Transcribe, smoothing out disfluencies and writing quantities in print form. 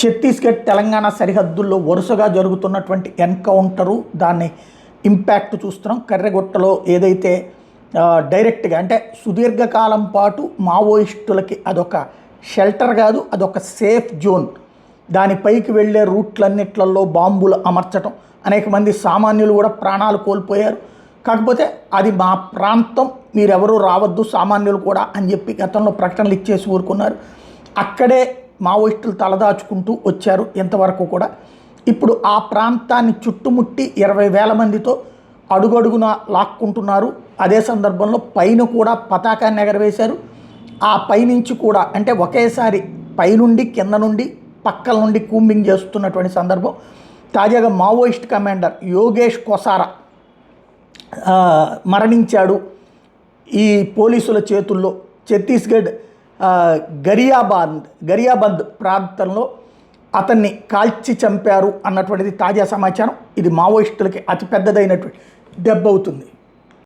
ఛత్తీస్గఢ్ తెలంగాణ సరిహద్దుల్లో వరుసగా జరుగుతున్నటువంటి ఎన్కౌంటరు దాన్ని ఇంపాక్ట్ చూస్తున్నాం. కర్రెగొట్టలో ఏదైతే డైరెక్ట్గా అంటే సుదీర్ఘకాలం పాటు మావోయిస్టులకి అదొక షెల్టర్ కాదు, అదొక సేఫ్ జోన్. దానిపైకి వెళ్ళే రూట్లన్నిట్లలో బాంబులు అమర్చడం, అనేక మంది సామాన్యులు కూడా ప్రాణాలు కోల్పోయారు. కాకపోతే అది మా ప్రాంతం, మీరెవరూ రావద్దు సామాన్యులు కూడా అని చెప్పి గతంలో ప్రకటనలు ఇచ్చేసి ఊరుకున్నారు. అక్కడే మావోయిస్టులు తలదాచుకుంటూ వచ్చారు ఎంతవరకు కూడా. ఇప్పుడు ఆ ప్రాంతాన్ని చుట్టుముట్టి 20,000 మందితో అడుగడుగున లాక్కుంటున్నారు. అదే సందర్భంలో పైన కూడా పతాకాన్ని ఎగరవేశారు. ఆ పైనుంచి కూడా అంటే ఒకేసారి పైనుండి కింద నుండి పక్కల నుండి కూంబింగ్ చేస్తున్నటువంటి సందర్భం. తాజాగా మావోయిస్ట్ కమాండర్ యోగేష్ కొసారా మరణించాడు ఈ పోలీసుల చేతుల్లో. ఛత్తీస్గఢ్ గరియాబంద్ ప్రాంతంలో అతన్ని కాల్చి చంపారు అన్నటువంటిది తాజా సమాచారం. ఇది మావోయిస్టులకి అతిపెద్దదైనటువంటి దెబ్బ అవుతుంది.